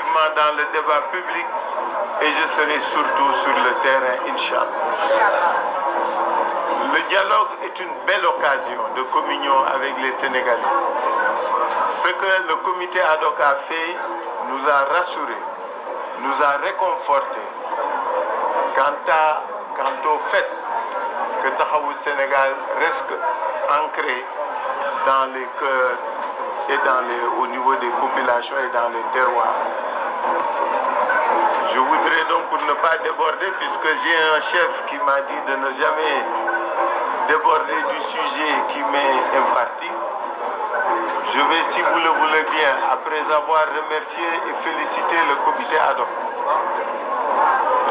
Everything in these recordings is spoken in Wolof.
activement dans le débat public et je serai surtout sur le terrain, Inch'Allah. Le dialogue est une belle occasion de communion avec les Sénégalais. Ce que le comité ad hoc a fait nous a rassurés, nous a réconfortés quant au fait que Taxawu Sénégal reste ancré dans les cœurs et au niveau des populations et dans les terroirs. Je voudrais donc, pour ne pas déborder, puisque j'ai un chef qui m'a dit de ne jamais déborder du sujet qui m'est imparti, je vais, si vous le voulez bien, après avoir remercié et félicité le comité ad hoc,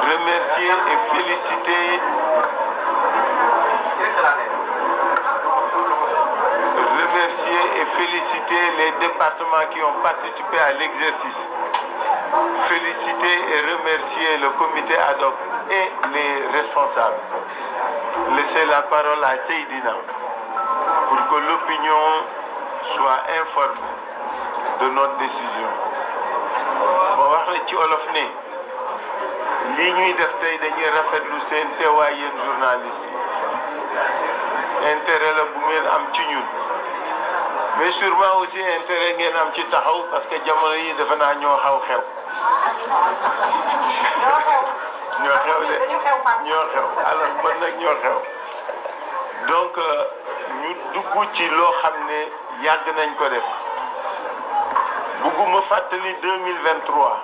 remercier et féliciter les départements qui ont participé à l'exercice, féliciter et remercier le comité ad hoc et les responsables. Laisser la parole à Seydina pour que l'opinion soit informée de notre décision. ma wax la ci olof ne lii ñuy def tey dañuy rafetlu seen teewaay yéen journaliste yi intérêt la bu ngeen am ci ñun mais sûrement aussi intérêt ngeen am ci taxaw parce que jamono yi defe naa ñoo xew ñoo xew alors kon nag ñoo xew donc ñu dugg ci loo xam ne yàgg nañ ko def bugguma fàttali 2023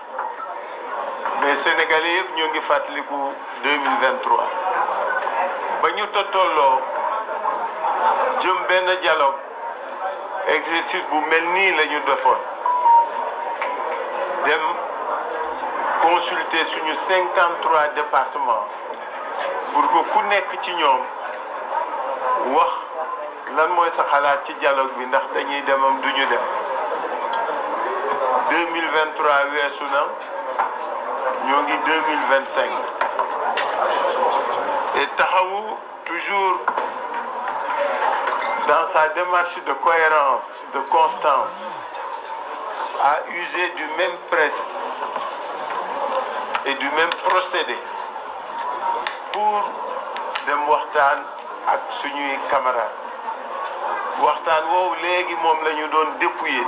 mais sénégalais yëpp ñoo ngi fàttaliku 2023 ba ñu tolloo jëm benn dialogue exercice bu mel nii la ñu defoon dem consulter suñu 53 départements pour que ku nekk ci ñoom wax lan mooy sa xalaat ci dialogue bi ndax dañuy demam duñu dem 2023 weesu na ñoo ngi 2025 et Taxawu toujours dans sa démarche de cohérence, de constance, a usé du même principe et du même procédé pour dem waxtaan ak suñuy camarades waxtaan woowu léegi moom la ñu doon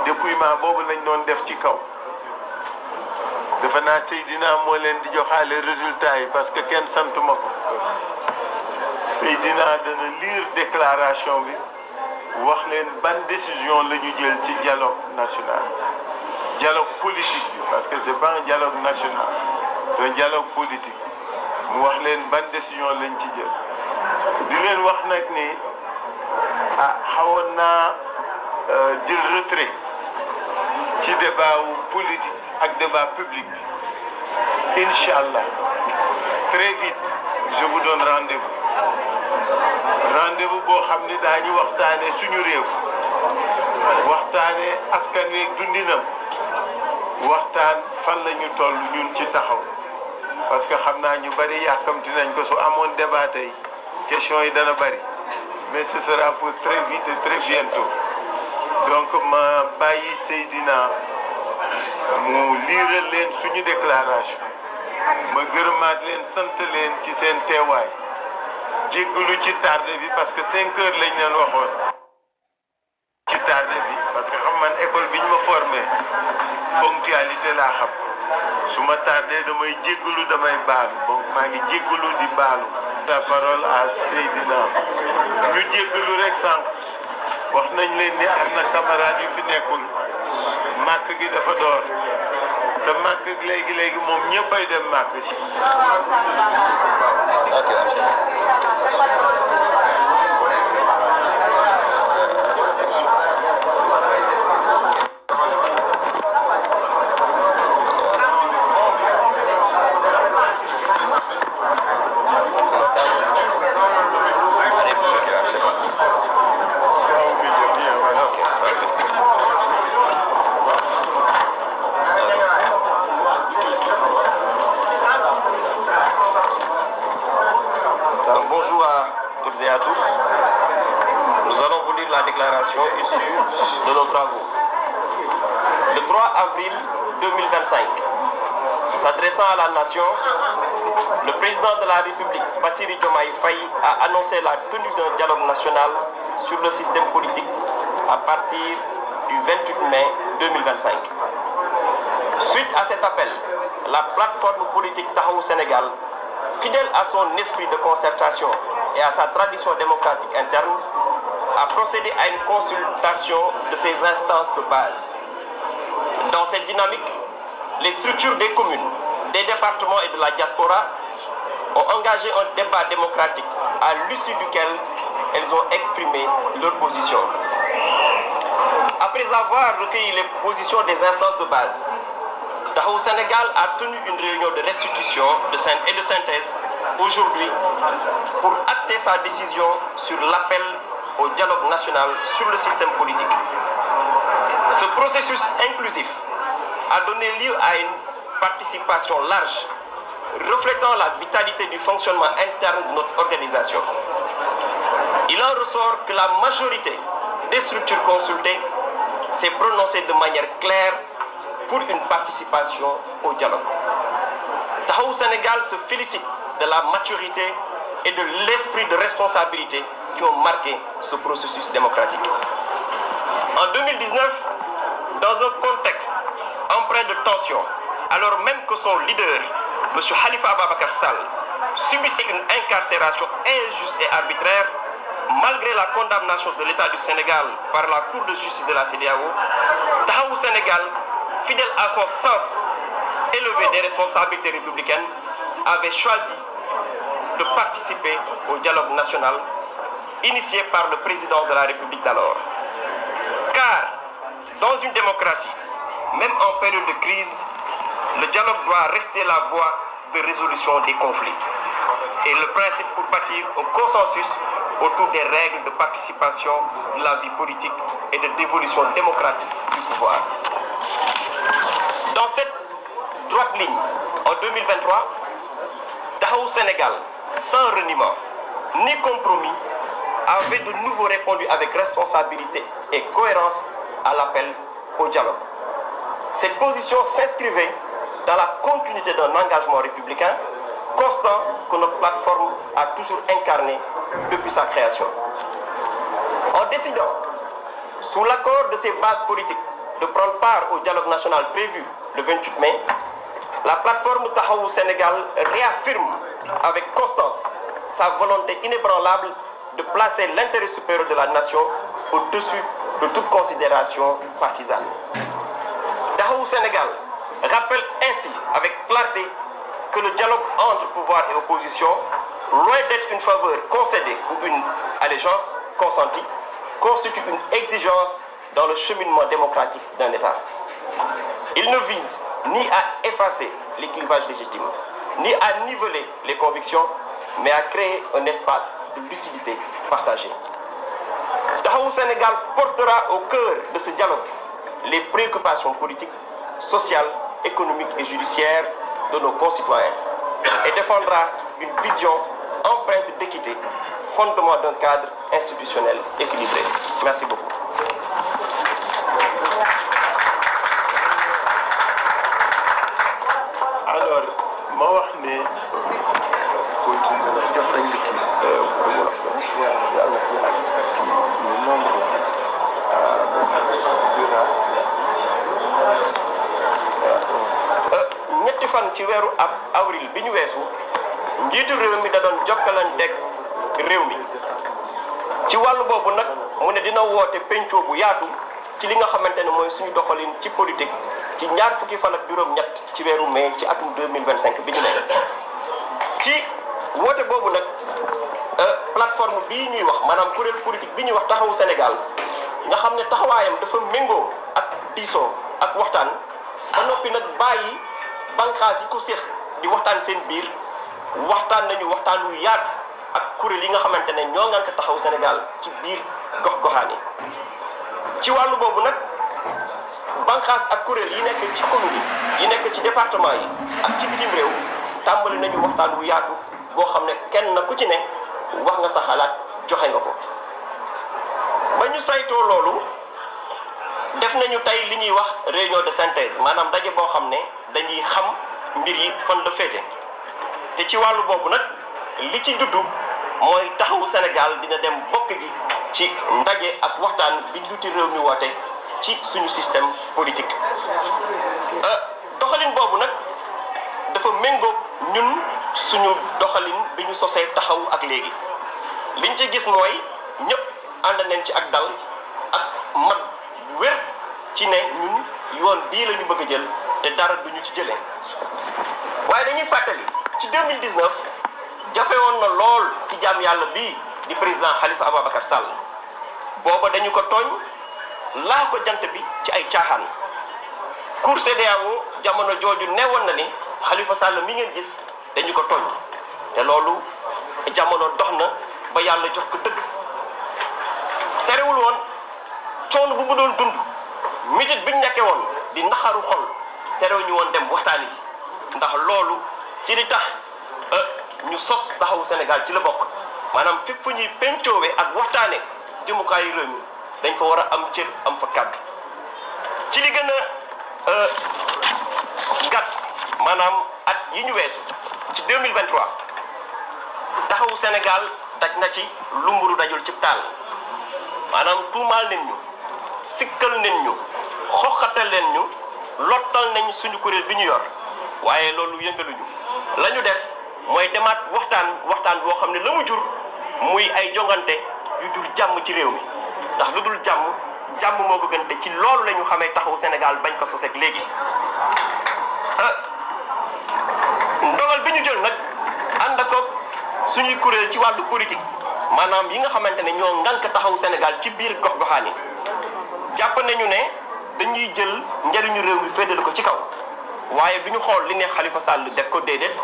dépouillement boobu lañ doon def ci kaw defe naa Seydina moo leen di joxaale résultats yi parce que kenn santuma ko Seydina dana lire déclaration bi wax leen ban décision la ñu jël ci dialogue national dialogue politique bi parce que c'est pas un dialogue national c'est un dialogue politique mu wax leen ban décision lañ ci jël di leen wax nag ni xawoon naa jël retrait ci débat wu politique ak débat public bi Inch'Allah très vite je vous donne rendez-vous boo xam ni daañu waxtaane suñu réew waxtaane askan wi dundinam waxtaan fan la ñu toll ñun ci taxaw parce que xam naa ñu bari yàkkamti nañ ko su amoon débat tey question yi dana bari mais ce sera pour très vite et très bientôt donc ma bàyyi Seydina mu liiral leen suñu déclaration ma gërëmaat leen sant leen ci seen teewaay jéggalu ci tardé bi parce que 5 heures lañ leen waxoon ci tardé bi parce que xam man école bi ñu ma formé ponctualité laa xam su ma tardé damay jéggalu damay baalu donc maa ngi jéggalu di baalu. la parole à Seydina ñu jéggalu rek sànq wax nañ leen ni am na camarades yu fi nekkul màkk gi dafa door te màkk léegi moom ñëppay dem màkk si. Bonjour à toutes et à tous. Nous allons vous lire la déclaration issue de nos travaux. Le 3 avril 2025, S'adressant à la nation, le président de la République, Bassirou Diomaye Faye, a annoncé la tenue d'un dialogue national sur le système politique à partir du 28 mai 2025. Suite à cet appel, la plateforme politique Taxawu Sénégal, fidèle à son esprit de concertation et à sa tradition démocratique interne, a procédé à une consultation de ses instances de base. Dans cette dynamique, les structures des communes, des départements et de la diaspora ont engagé un débat démocratique à l'issue duquel elles ont exprimé leur position. Après avoir recueilli les positions des instances de base, Taxawu Sénégal a tenu une réunion de restitution et de synthèse aujourd'hui pour acter sa décision sur l'appel au dialogue national sur le système politique. Ce processus inclusif a donné lieu à une participation large, reflétant la vitalité du fonctionnement interne de notre organisation. Il en ressort que la majorité des structures consultées s'est prononcée de manière claire pour une participation au dialogue. Taxawu Sénégal se félicite de la maturité et de l'esprit de responsabilité qui ont marqué ce processus démocratique. En 2019, dans un contexte empreint de tension, alors même que son leader, M. Khalifa Ababacar Sall, subissait une incarcération injuste et arbitraire, malgré la condamnation de l'État du Sénégal par la Cour de justice de la CEDEAO, Taxawu Sénégal, fidèle à son sens élevé des responsabilités républicaines, avait choisi de participer au dialogue national initié par le président de la République d'alors. Car, dans une démocratie, même en période de crise, le dialogue doit rester la voie de résolution des conflits et le principe pour bâtir un consensus autour des règles de participation de la vie politique et de dévolution démocratique du pouvoir. Dans cette droite ligne, en 2023, Taxawu Sénégal, sans reniement ni compromis, avait de nouveau répondu avec responsabilité et cohérence à l'appel au dialogue. Cette position s'inscrivait dans la continuité d'un engagement républicain constant que notre plateforme a toujours incarné depuis sa création. En décidant, sous l'accord de ses bases politiques, de prendre part au dialogue national prévu le 28 mai, la plateforme Taxawu Sénégal réaffirme avec constance sa volonté inébranlable de placer l'intérêt supérieur de la nation au-dessus de toute considération partisane. Taxawu Sénégal rappelle ainsi avec clarté que le dialogue entre pouvoir et opposition, loin d'être une faveur concédée ou une allégeance consentie, constitue une exigence dans le cheminement démocratique d'un État. Il ne vise ni à effacer les clivages légitimes, ni à niveler les convictions, mais à créer un espace de lucidité partagée. Taxawu Sénégal portera au cœur de ce dialogue les préoccupations politiques, sociales, économiques et judiciaires de nos concitoyens et défendra une vision empreinte d'équité, fondement d'un cadre institutionnel équilibré. Merci beaucoup. Alors, ma wax ne jox nañ ñetti fan ci weeru avril bi ñu weesu njiitu réew mi da doon jokkalanteeg réew mi ci wàllu boobu nag mu ne dina woote pencoo bu yaatu ci li nga xamante ne mooy suñu doxalin ci politique ci ñaar fukki fan ak juróom-ñett ci weeru mai ci atum 2025 bi ñu nekk. ci woote boobu nag plateforme bii ñuy wax maanaam kuréel politique bi ñuy wax Taxawu Sénégal nga xam ne taxawaayam dafa méngoo ak diisoo ak waxtaan ba noppi nag bàyyi banqaas yi ko séq di waxtaan seen biir waxtaan nañu waxtaan wu yaatu ak kuréel yi nga xamante ne ñoo ngan ko Taxawu Sénégal ci biir gox-goxaan yi. ci wàllu boobu nag banqaas ak kuréel yi nekk ci commune yi nekk ci département yi ak ci bitim réew tàmbali nañu waxtaan wu yaatu boo xam ne kenn ku ci ne wax nga sa xalaat joxe nga ko. ba ñu saytoo loolu def nañu tey li ñuy wax réunion de synthèse maanaam daje boo xam ne dañuy xam mbir yi fan la féete te ci wàllu boobu nag li ci juddu mooy taxawu Sénégal dina dem bokk ji ci ndaje ak waxtaan bi njiitu réew mi woote ci suñu système politique doxalin boobu nag dafa méngoog ñun suñu doxalin bi ñu sosee taxaw ak léegi liñ ci gis mooy ñëpp ànd nañ ci ak dal ak mat wér ci ne ñun yoon bii la ñu bëgg a jël te dara duñu ci jëlee waaye dañuy fàttali ci 2019 jafe woon na lool ci jaam yàlla bii di président Khalifa Ababacar Sall booba dañu ko tooñ laa ko jant bi ci ay caaxaan Cour CEDEAO jamono jooju newoon na ni Khalifa Sall mi ngeen gis dañu ko tooñ te loolu jamono dox na ba yàlla jox ko dëgg terewul woon coono bu mu doon dund mitit biñ nekkee woon di naxaru xol terew ñu woon dem waxtaani ji ndax loolu ci li tax ñu sos taxawu Sénégal ci la bokk maanaam fépp fu ñuy pencoowee ak waxtaane jëmukaayu réew mi dañ fa war a am cër am fa kàddu ci li gën a gàtt maanaam at yi ñu weesu ci 2023 taxawu Sénégal daj na ci lu mburu dajul ci taal maanaam tuumaal nañ ñu sikkal nañ ñu xoxatal leen ñu lottal nañ suñu kuréel bi ñu yor waaye loolu yëngaluñu la ñu def mooy demaat waxtaan boo xam ne la mu jur muy ay jongante yu jur jàmm ci réew mi ndax lu dul jàmm moo ko gën te ci loolu la ñu xamee taxawu Sénégal bañ ko soseeg léegi ndogal bi ñu jël nag ànd ak suñuy kuréel ci wàllu politique maanaam yi nga xamante ne ñoo ngànk taxawu Sénégal ci biir gox-goxaan yi jàpp nañu ne dañuy jël njëriñu réew mi féetale ko ci kaw waaye du ñu xool li neex Khalifa Sall def ko déedéet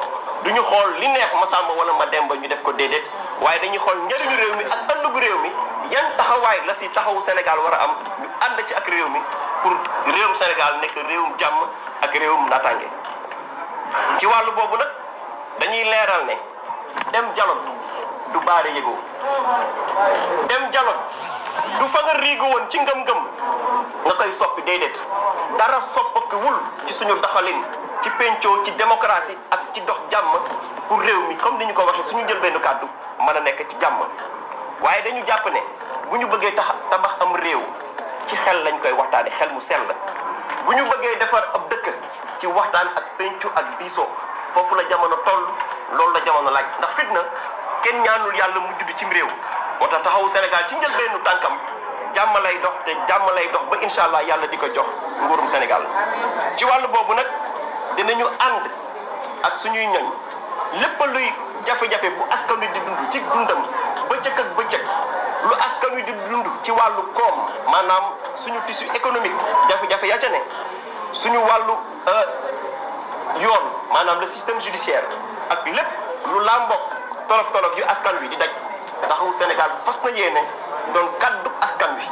du ñu xool li neex Massamba wala Mademba ñu def ko déedéet waaye dañuy xool njëriñu réew mi ak ëllëgu réew mi yan taxawaay la si taxawu Sénégal war a am ñu ànd ci ak réew mi pour réewum Sénégal nekk réewum jàmm ak réewum naataange ci wàllu boobu nag dañuy leeral ne dem dialogue du baare yëgoo dem dialogue du fa nga riigu woon ci ngëm-ngëm nga koy soppi déedéet dara soppakiwul ci suñu doxalin ci pencoo ci démocratie ak ci dox jàmm pour réew mi comme ni ñu ko waxee suñu jël benn kàddu mën a nekk ci jàmm waaye dañu jàpp ne bu ñu bëggee tabax am réew ci xel lañ koy waxtaane xel mu sell bu ñu bëggee defar ab dëkk ci waxtaan ak pencu ak diisoo foofu la jamono toll loolu la jamono laaj ndax fitna kenn ñaanul yàlla mu judd cim réew moo tax taxawu Sénégal ci njëlbeenu tànkam jàmm lay dox te jàmm lay dox ba incha allah yàlla di ko jox nguurum Sénégal ci wàllu boobu nag dinañu ànd ak suñuy ñoñ lépp luy jafe-jafe bu askan wi di dund ci dundam bëccëg ak bëccëg lu askan wi di dund ci wàllu koom maanaam suñu tissu économique jafe-jafe ya ca ne suñu wàllu yoon maanaam le système judiciaire ak lépp lu làmboog tolof-tolof yu askan wi di daj taxawu Sénégal fas na yéene doon kaddu askan wi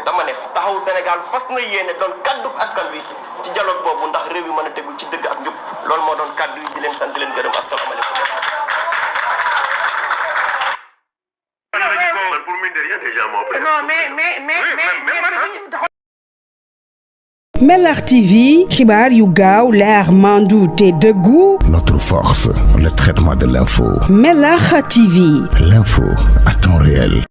dama ne taxawu Sénégal fas na yéene doon kaddu askan wi ci dialogue boobu ndax réew yi mën a tegu ci dëgg ak njub loolu moo doon kaddu yi di leen sant di leen gërëm asalaamaaleykum. Pour mine de rien déjà mon frère. Non mais Mellar TV, xibaar yu gaaw leer mandu te dëggu. Notre force, le traitement de l'info. Mellar TV. L'info à temps réel.